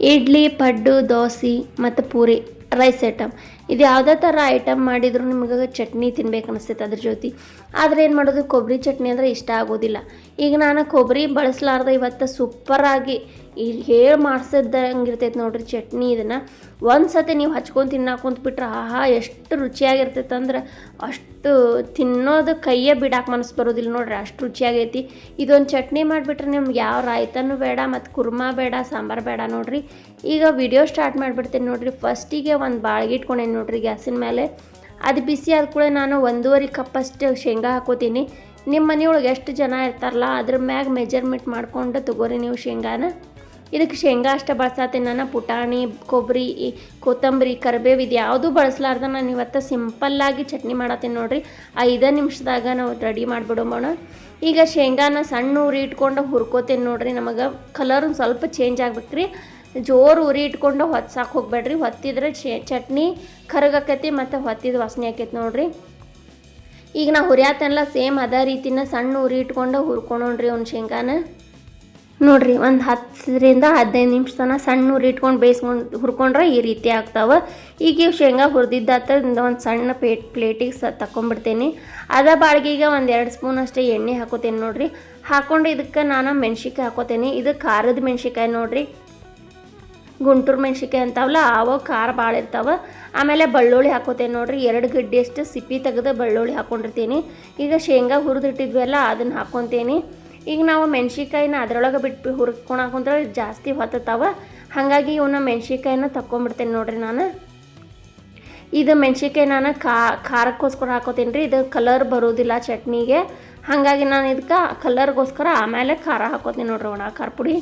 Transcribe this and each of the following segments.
ಇಡ್ಲಿ, ಪಡ್ಡು, ದೋಸೆ ಮತ್ತು puri rice item ಇದು ಯಾವುದೇ ಥರ ಐಟಮ್ ಮಾಡಿದರೂ ನಿಮಗೆ ಚಟ್ನಿ ತಿನ್ಬೇಕು ಅನಿಸ್ತೈತೆ ಅದ್ರ ಜೊತೆ. ಆದರೆ ಏನು ಮಾಡೋದು, ಕೊಬ್ಬರಿ ಚಟ್ನಿ ಅಂದರೆ ಇಷ್ಟ ಆಗೋದಿಲ್ಲ. ಈಗ ನಾನು ಕೊಬ್ಬರಿ ಬಳಸಲಾರ್ದೆ ಇವತ್ತು ಸೂಪರಾಗಿ ಹೇಳಿ ಮಾಡಿಸಿದ್ದಂಗೆ ಇರ್ತೈತೆ ನೋಡ್ರಿ ಚಟ್ನಿ. ಇದನ್ನು ಒಂದು ಸತಿ ನೀವು ಹಚ್ಕೊಂಡು ತಿನ್ನಾಕೊಂತ ಆಹಾ ಎಷ್ಟು ರುಚಿಯಾಗಿರ್ತೈತೆ ಅಂದ್ರೆ ಅಷ್ಟು ತಿನ್ನೋದು ಕೈಯೇ ಬಿಡಾಕೆ ಮನಸ್ಸು ಬರೋದಿಲ್ಲ ನೋಡ್ರಿ, ಅಷ್ಟು ರುಚಿಯಾಗೈತಿ. ಇದೊಂದು ಚಟ್ನಿ ಮಾಡಿಬಿಟ್ರೆ ನಿಮ್ಗೆ ಯಾವ ರಾಯ್ತನೂ ಬೇಡ ಮತ್ತು ಕುರ್ಮಾ ಬೇಡ, ಸಾಂಬಾರು ಬೇಡ ನೋಡ್ರಿ. ಈಗ ವಿಡಿಯೋ ಸ್ಟಾರ್ಟ್ ಮಾಡಿಬಿಡ್ತೇನೆ ನೋಡ್ರಿ. ಫಸ್ಟಿಗೆ ಒಂದು ಬಾಳ್ಗೆ ಇಟ್ಕೊಂಡೇನಿ ನೋಡ್ರಿ ಗ್ಯಾಸಿನ ಮೇಲೆ. ಅದು ಬಿಸಿ ಆದ ಕೂಡ ನಾನು 1.5 ಕಪ್ಪಷ್ಟು ಶೇಂಗಾ ಹಾಕೋತೀನಿ. ನಿಮ್ಮ ಮನೆಯೊಳಗೆ ಎಷ್ಟು ಜನ ಇರ್ತಾರಲ್ಲ ಅದ್ರ ಮ್ಯಾಗ ಮೆಜರ್ಮೆಂಟ್ ಮಾಡ್ಕೊಂಡು ತೊಗೋರಿ ನೀವು ಶೇಂಗಾನ. ಇದಕ್ಕೆ ಶೇಂಗಾ ಅಷ್ಟೇ ಬಳಸತ್ತೀನಿ ನಾನು. ಪುಟಾಣಿ, ಕೊಬ್ಬರಿ, ಕೊತ್ತಂಬರಿ, ಕರಿಬೇವು ಇದು ಯಾವುದೂ ಬಳಸಲಾರ್ದ ನಾನು ಇವತ್ತು ಸಿಂಪಲ್ಲಾಗಿ ಚಟ್ನಿ ಮಾಡತ್ತೀನಿ ನೋಡ್ರಿ. 5 ನಿಮಿಷದಾಗ ನಾವು ರೆಡಿ ಮಾಡಿಬಿಡೋಣ. ಈಗ ಶೇಂಗಾನ ಸಣ್ಣ ಉರಿ ಇಟ್ಕೊಂಡು ಹುರ್ಕೋತೀನಿ ನೋಡ್ರಿ. ನಮಗೆ ಕಲರ್ ಒಂದು ಸ್ವಲ್ಪ ಚೇಂಜ್ ಆಗ್ಬೇಕು ರೀ. ಜೋರು ಉರಿ ಇಟ್ಕೊಂಡು ಹೊತ್ಸಾಕೆ ಹೋಗ್ಬೇಡ್ರಿ. ಹೊತ್ತಿದ್ರೆ ಚಟ್ನಿ ಕರಗಾಕೈತಿ ಮತ್ತು ಹೊತ್ತಿದ ವಾಸನೆ ಆಕೈತಿ ನೋಡ್ರಿ. ಈಗ ನಾ ಹುರಿಯಾತನೆಲ್ಲ ಸೇಮ್ ಅದೇ ರೀತಿನ ಸಣ್ಣ ಉರಿ ಇಟ್ಕೊಂಡು ಹುರ್ಕೊಂಡ್ರಿ ಒಂದು ಶೇಂಗಾನ ನೋಡ್ರಿ. ಒಂದು 10ರಿಂದ 15 ನಿಮಿಷ ತನಕ ಸಣ್ಣ ಉರಿ ಇಟ್ಕೊಂಡು ಬೇಯಿಸ್ಕೊಂಡು ಹುರ್ಕೊಂಡ್ರೆ ಈ ರೀತಿ ಆಗ್ತಾವೆ. ಈಗ ಶೇಂಗಾ ಹುರಿದಿದ್ದಾತ ಒಂದು ಸಣ್ಣ ಪ್ಲೇಟಿಗೆ ತಗೊಂಡ್ಬಿಡ್ತೇನೆ. ಅದೇ ಬಾಳ್ಗಿಗೆ ಒಂದು 2 ಸ್ಪೂನ್ ಅಷ್ಟೇ ಎಣ್ಣೆ ಹಾಕೋತೇನೆ ನೋಡ್ರಿ. ಹಾಕ್ಕೊಂಡು ಇದಕ್ಕೆ ನಾನು ಮೆಣ್ಸಿಕಾಯಿ ಹಾಕೋತೇನೆ. ಇದು ಖಾರದ ಮೆಣ್ಸಿಕಾಯಿ ನೋಡ್ರಿ, ಗುಂಟೂರು ಮೆಣ್ಸಿಕಾಯಿ ಅಂತಾವಲ್ಲ ಅವು ಖಾರ ಭಾಳ ಇರ್ತಾವೆ. ಆಮೇಲೆ ಬೆಳ್ಳುಳ್ಳಿ ಹಾಕೋತೇನೆ ನೋಡ್ರಿ. 2 ಗಡ್ಡೆಯಷ್ಟು ಸಿಪ್ಪಿ ತೆಗೆದು ಬೆಳ್ಳುಳ್ಳಿ ಹಾಕ್ಕೊಂಡಿರ್ತೀನಿ. ಈಗ ಶೇಂಗಾ ಹುರಿದಿಟ್ಟಿದ್ವಲ್ಲ ಅದನ್ನು ಹಾಕ್ಕೊತೇನೆ. ಈಗ ನಾವು ಮೆಣ್ಸಿಕಾಯಿನ ಅದರೊಳಗೆ ಬಿಟ್ಟು ಹುರ್ಕೊಳಕಂದ್ರೆ ಜಾಸ್ತಿ ಹೊತ್ತತಾವ. ಹಾಗಾಗಿ ಇವನ್ನ ಮೆಣ್ಸಿಕಾಯಿನ ತಗೊಂಡ್ಬಿಡ್ತೇನೆ ನೋಡ್ರಿ ನಾನು. ಇದು ಮೆಣ್ಸಿಕಾಯಿ ನಾನು ಖಾರಕ್ಕೋಸ್ಕರ ಹಾಕೋತೀನಿ ರೀ. ಇದು ಕಲರ್ ಬರೋದಿಲ್ಲ ಚಟ್ನಿಗೆ, ಹಾಗಾಗಿ ನಾನು ಇದಕ್ಕೆ ಕಲರ್ಗೋಸ್ಕರ ಆಮೇಲೆ ಖಾರ ಹಾಕೋತೀನಿ ನೋಡ್ರಿ, ಒಣ ಖಾರ ಪುಡಿ.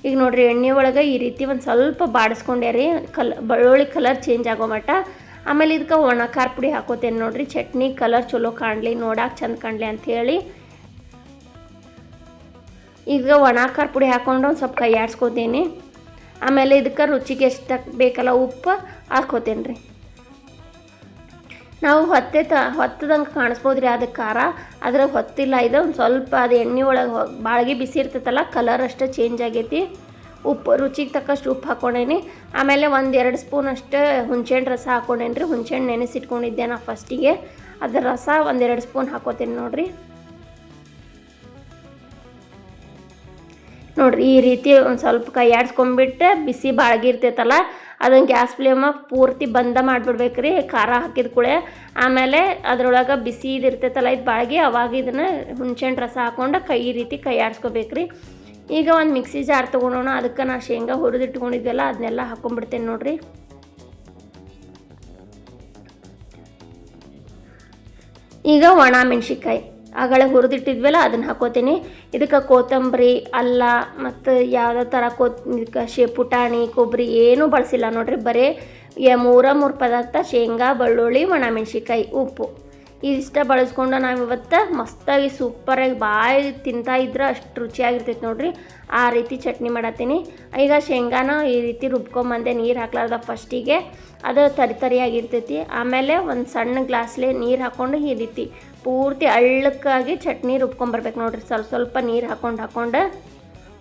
ಈಗ ನೋಡ್ರಿ ಎಣ್ಣೆ ಒಳಗೆ ಈ ರೀತಿ ಒಂದು ಸ್ವಲ್ಪ ಬಾಡಿಸ್ಕೊಂಡೆ ರೀ, ಬೆಳ್ಳುಳ್ಳಿ ಕಲರ್ ಚೇಂಜ್ ಆಗೋ ಮಟ್ಟ. ಆಮೇಲೆ ಇದಕ್ಕೆ ಒಣ ಖಾರ ಪುಡಿ ಹಾಕೋತೇನೆ ನೋಡ್ರಿ. ಚಟ್ನಿ ಕಲರ್ ಚಲೋ ಕಾಣಲಿ, ನೋಡಕ್ಕೆ ಚಂದ ಕಾಣಲಿ ಅಂಥೇಳಿ. ಈಗ ಒಣ ಖಾರ ಪುಡಿ ಹಾಕ್ಕೊಂಡು ಒಂದು ಸ್ವಲ್ಪ ಕೈ ಆಡಿಸ್ಕೋತೀನಿ. ಆಮೇಲೆ ಇದಕ್ಕೆ ರುಚಿಗೆ ಎಷ್ಟು ಬೇಕಲ್ಲ ಉಪ್ಪು ಹಾಕ್ಕೋತೇನೆ ರೀ. ನಾವು ಹೊತ್ತದಂಗೆ ಕಾಣಿಸ್ಬೋದು ರೀ ಅದಕ್ಕೆ ಖಾರ, ಅದ್ರಾಗ ಹೊತ್ತಿಲ್ಲ. ಇದು ಒಂದು ಸ್ವಲ್ಪ ಅದು ಎಣ್ಣೆ ಒಳಗೆ ಬಾಳ್ಗೆ ಬಿಸಿ ಇರ್ತೈತಲ್ಲ ಕಲರ್ ಅಷ್ಟೇ ಚೇಂಜ್ ಆಗೈತಿ. ಉಪ್ಪು ರುಚಿಗೆ ತಕ್ಕಷ್ಟು ಉಪ್ಪು ಹಾಕ್ಕೊಂಡೇನಿ. ಆಮೇಲೆ 1-2 ಸ್ಪೂನ್ ಅಷ್ಟು ಹುಣ್ಸೆಹಣ್ಣು ರಸ ಹಾಕ್ಕೊಂಡೇನಿ ರೀ. ಹುಣ್ಸೆಹಣ್ಣು ನೆನೆಸಿಟ್ಕೊಂಡಿದ್ದೆ ನಾ ಫಸ್ಟಿಗೆ. ಅದ್ರ ರಸ 1-2 ಸ್ಪೂನ್ ಹಾಕೋತೇನೆ ನೋಡ್ರಿ. ನೋಡ್ರಿ ಈ ರೀತಿ ಒಂದು ಸ್ವಲ್ಪ ಕೈ ಆಡಿಸ್ಕೊಂಡ್ಬಿಟ್ಟು ಬಿಸಿ ಬಾಳ್ಗೆ ಇರ್ತೈತಲ್ಲ ಅದನ್ನು ಗ್ಯಾಸ್ ಫ್ಲೇಮ ಪೂರ್ತಿ ಬಂದ ಮಾಡಿಬಿಡ್ಬೇಕು ರೀ ಖಾರ ಹಾಕಿದ ಕೂಳೆ. ಆಮೇಲೆ ಅದರೊಳಗೆ ಬಿಸಿ ಇರ್ತೈತಲ್ಲ ಇದು ಬಾಳ್ಗೆ, ಅವಾಗ ಇದನ್ನು ಹುಣ್ಸೆಹಣ್ಣು ರಸ ಹಾಕ್ಕೊಂಡು ಈ ರೀತಿ ಕೈ ಆಡಿಸ್ಕೋಬೇಕು ರೀ. ಈಗ ಒಂದು ಮಿಕ್ಸಿ ಜಾರ್ ತೊಗೊಳೋಣ. ಅದಕ್ಕೆ ನಾನು ಶೇಂಗಾ ಹುರಿದಿಟ್ಕೊಂಡಿದ್ವಲ್ಲ ಅದನ್ನೆಲ್ಲ ಹಾಕ್ಕೊಂಡ್ಬಿಡ್ತೇನೆ ನೋಡ್ರಿ. ಈಗ ಒಣ ಮೆಣ್ಸಿಕಾಯಿ ಆಗಳ ಹುರಿದಿಟ್ಟಿದ್ವಲ್ಲ ಅದನ್ನು ಹಾಕೋತೀನಿ. ಇದಕ್ಕೆ ಕೊತ್ತಂಬರಿ, ಅಲ್ಲ ಮತ್ತು ಯಾವುದೇ ಥರ ಇದಕ್ಕೆ ಪುಟಾಣಿ, ಕೊಬ್ಬರಿ ಏನೂ ಬಳಸಿಲ್ಲ ನೋಡ್ರಿ. ಬರೀ 3 ಪದಾರ್ಥ ಶೇಂಗಾ, ಬೆಳ್ಳುಳ್ಳಿ, ಒಣ ಮೆಣ್ಸಿಕಾಯಿ, ಉಪ್ಪು ಇದಿಷ್ಟ ಬಳಸ್ಕೊಂಡು ನಾವು ಇವತ್ತು ಮಸ್ತಾಗಿ ಸೂಪರಾಗಿ ಬಾಯಿ ತಿಂತಾಯಿದ್ರೆ ಅಷ್ಟು ರುಚಿಯಾಗಿರ್ತೈತೆ ನೋಡ್ರಿ. ಆ ರೀತಿ ಚಟ್ನಿ ಮಾಡತ್ತೀನಿ. ಈಗ ಶೇಂಗಾನ ಈ ರೀತಿ ರುಬ್ಕೊಂಬಂದೆ, ನೀರು ಹಾಕ್ಲಾರ್ದ ಫಸ್ಟಿಗೆ. ಅದು ತರಿಯಾಗಿರ್ತೈತಿ. ಆಮೇಲೆ ಒಂದು ಸಣ್ಣ ಗ್ಲಾಸ್ಲೆ ನೀರು ಹಾಕ್ಕೊಂಡು ಈ ರೀತಿ ಪೂರ್ತಿ ಅಳ್ಳಕ್ಕಾಗಿ ಚಟ್ನಿ ರುಬ್ಕೊಂಬರ್ಬೇಕು ನೋಡ್ರಿ. ಸ್ವಲ್ಪ ನೀರು ಹಾಕ್ಕೊಂಡು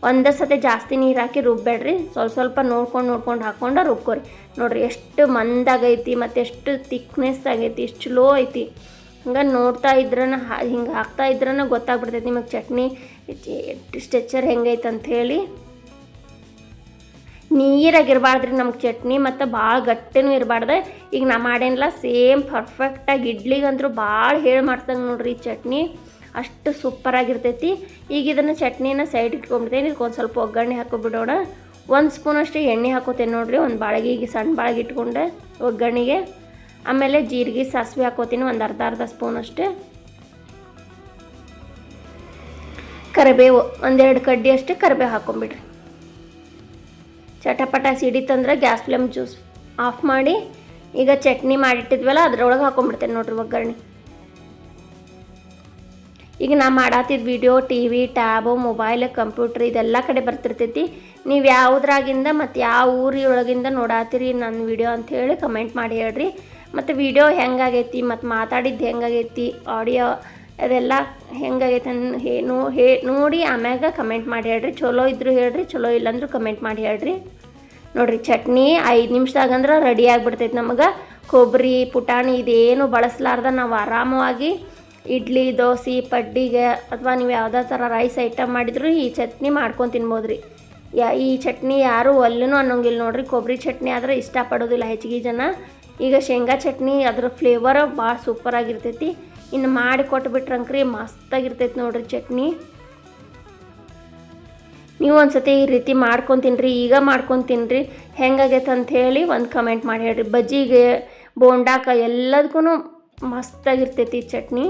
ಒಂದೇ ಸತಿ ಜಾಸ್ತಿ ನೀರು ಹಾಕಿ ರುಬ್ಬೇಡ್ರಿ. ಸ್ವಲ್ಪ ನೋಡ್ಕೊಂಡು ಹಾಕ್ಕೊಂಡು ರುಬ್ಕೊರಿ. ನೋಡ್ರಿ ಎಷ್ಟು ಮಂದಾಗೈತಿ ಮತ್ತು ಎಷ್ಟು ತಿಕ್ನೆಸ್ ಆಗೈತಿ, ಎಷ್ಟು ಚಲೋ ಐತಿ. ಹಂಗೆ ನೋಡ್ತಾ ಇದ್ರನ ಹಿಂಗೆ ಹಾಕ್ತಾ ಇದ್ರನ ಗೊತ್ತಾಗ್ಬಿಡ್ತೈತಿ ನಿಮಗೆ ಚಟ್ನಿ ಸ್ಟ್ರೆಚರ್ ಹೆಂಗೈತೆ ಅಂಥೇಳಿ. ನೀರಾಗಿರಬಾರ್ದ್ರಿ ನಮ್ಗೆ ಚಟ್ನಿ, ಮತ್ತು ಭಾಳ ಗಟ್ಟಿನೂ ಇರಬಾರ್ದು. ಈಗ ನಾ ಮಾಡೇನಿಲ್ಲ ಸೇಮ್ ಪರ್ಫೆಕ್ಟಾಗಿ ಇಡ್ಲಿಗಂತೂ ಭಾಳ ಹೇಳಿ ಮಾಡ್ದಂಗೆ ನೋಡ್ರಿ ಈ ಚಟ್ನಿ, ಅಷ್ಟು ಸೂಪರಾಗಿರ್ತೈತಿ. ಈಗ ಇದನ್ನು ಚಟ್ನಿನ ಸೈಡ್ ಇಟ್ಕೊಂಡ್ಬಿಡ್ತೇನೆ. ಇದಕ್ಕೆ ಒಂದು ಸ್ವಲ್ಪ ಒಗ್ಗರಣೆ ಹಾಕೋಬಿಡೋಣ. 1 ಸ್ಪೂನ್ ಅಷ್ಟು ಎಣ್ಣೆ ಹಾಕೋತೇನೆ ನೋಡ್ರಿ. ಒಂದು ಬಾಳಿಗೆಗೆ ಸಣ್ಣ ಬಾಳಿಗೆ ಇಟ್ಕೊಂಡೆ ಒಗ್ಗರಣೆಗೆ. ಆಮೇಲೆ ಜೀರಿಗೆ, ಸಾಸಿವೆ ಹಾಕೋತೀನಿ ಒಂದು ಅರ್ಧ ಸ್ಪೂನ್ ಅಷ್ಟು. ಕರಿಬೇವು 1-2 ಕಡ್ಡಿ ಅಷ್ಟು ಕರಿಬೇವು ಹಾಕೊಂಬಿಡ್ರಿ. ಚಟಪಟ ಸಿಡಿತಂದ್ರೆ ಗ್ಯಾಸ್ ಫ್ಲೇಮ್ ಆಫ್ ಮಾಡಿ ಈಗ ಚಟ್ನಿ ಮಾಡಿಟ್ಟಿದ್ವಲ್ಲ ಅದ್ರೊಳಗೆ ಹಾಕೊಂಡ್ಬಿಡ್ತೇನೆ ನೋಡ್ರಿ ಒಗ್ಗರಣೆ. ಈಗ ನಾ ಮಾಡತ್ತಿದ್ದ video TV, tab, mobile, computer ಇದೆಲ್ಲ ಕಡೆ ಬರ್ತಿರ್ತೈತಿ. ನೀವು ಯಾವುದ್ರಾಗಿಂದ ಮತ್ತು ಯಾವ ಊರೊಳಗಿಂದ ನೋಡಾತೀರಿ ನನ್ನ ವಿಡಿಯೋ ಅಂಥೇಳಿ ಕಮೆಂಟ್ ಮಾಡಿ ಹೇಳ್ರಿ. ಮತ್ತು ವಿಡಿಯೋ ಹೆಂಗಾಗೈತಿ ಮತ್ತು ಮಾತಾಡಿದ್ದು ಹೆಂಗಾಗೈತಿ, ಆಡಿಯೋ ಅದೆಲ್ಲ ಹೆಂಗಾಗೈತೆ ನೋಡಿ ಆಮ್ಯಾಗ ಕಮೆಂಟ್ ಮಾಡಿ ಹೇಳ್ರಿ. ಚಲೋ ಇದ್ದರೂ ಹೇಳ್ರಿ, ಚಲೋ ಇಲ್ಲಾಂದ್ರೂ ಕಮೆಂಟ್ ಮಾಡಿ ಹೇಳ್ರಿ. ನೋಡಿರಿ ಚಟ್ನಿ 5 ನಿಮಿಷದಾಗಂದ್ರೆ ರೆಡಿ ಆಗಿಬಿಡ್ತೈತೆ ನಮಗೆ. ಕೊಬ್ಬರಿ ಪುಟಾಣಿ ಇದೇನು ಬಳಸಲಾರ್ದ ನಾವು ಆರಾಮವಾಗಿ ಇಡ್ಲಿ ದೋಸೆ ಪಡ್ಡಿಗೆ ಅಥವಾ ನೀವು ಯಾವುದೇ ಥರ ರೈಸ್ ಐಟಮ್ ಮಾಡಿದ್ರು ಈ ಚಟ್ನಿ ಮಾಡ್ಕೊಂಡು ತಿನ್ಬೋದು ರೀ. ಈ ಚಟ್ನಿ ಯಾರೂ ಒಲ್ಲೂ ಅನ್ನೋಂಗಿಲ್ಲ ನೋಡಿರಿ. ಕೊಬ್ಬರಿ ಚಟ್ನಿ ಆದರೆ ಇಷ್ಟಪಡೋದಿಲ್ಲ ಹೆಚ್ಚಿಗೆ ಜನ. ಈಗ ಶೇಂಗಾ ಚಟ್ನಿ ಅದ್ರ ಫ್ಲೇವರ್ ಭಾಳ ಸೂಪರಾಗಿರ್ತೈತಿ. ಇನ್ನು ಮಾಡಿ ಕೊಟ್ಬಿಟ್ರಂಕ್ರಿ ಮಸ್ತಾಗಿರ್ತೈತಿ ನೋಡಿರಿ ಚಟ್ನಿ. ನೀವು ಒಂದು ಸತಿ ಈ ರೀತಿ ಮಾಡ್ಕೊಂಡು ತಿನ್ನಿರಿ. ಈಗ ಮಾಡ್ಕೊಂಡು ತಿನ್ನಿರಿ, ಹೆಂಗಾಗೈತೆ ಅಂಥೇಳಿ ಒಂದು ಕಮೆಂಟ್ ಮಾಡಿ ಹೇಳ್ರಿ. ಬಜ್ಜಿಗೆ ಬೋಂಡಾಕ ಎಲ್ಲದಕ್ಕೂ ಮಸ್ತಾಗಿರ್ತೈತಿ ಚಟ್ನಿ.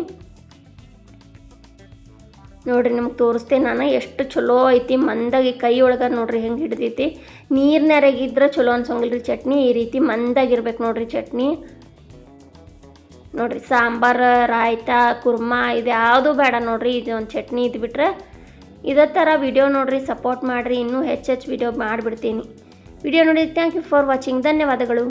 ನೋಡಿರಿ ನಿಮ್ಗೆ ತೋರಿಸ್ತೇನೆ ನಾನು ಎಷ್ಟು ಚಲೋ ಐತಿ. ಮಂದಾಗಿ ಕೈ ಒಳಗೆ ನೋಡಿರಿ ಹೆಂಗೆ ಹಿಡ್ದೈತಿ. ನೀರಿನರೆಗಿದ್ರೆ ಚಲೋ ಅನ್ಸೋಂಗಿಲ್ರಿ ಚಟ್ನಿ. ಈ ರೀತಿ ಮಂದಾಗಿರ್ಬೇಕು ನೋಡಿರಿ ಚಟ್ನಿ. ನೋಡಿರಿ ಸಾಂಬಾರು ರಾಯ್ತ ಕುರ್ಮಾ ಇದು ಯಾವುದೂ ಬೇಡ ನೋಡಿರಿ. ಇದು ಒಂದು ಚಟ್ನಿ ಇದ್ಬಿಟ್ರೆ ಇದೇ ಥರ ವಿಡಿಯೋ ನೋಡಿರಿ, ಸಪೋರ್ಟ್ ಮಾಡಿರಿ. ಇನ್ನೂ ಹೆಚ್ಚು ವಿಡಿಯೋ ಮಾಡಿಬಿಡ್ತೀನಿ. ವಿಡಿಯೋ ನೋಡಿ ಥ್ಯಾಂಕ್ ಯು ಫಾರ್ ವಾಚಿಂಗ್. ಧನ್ಯವಾದಗಳು.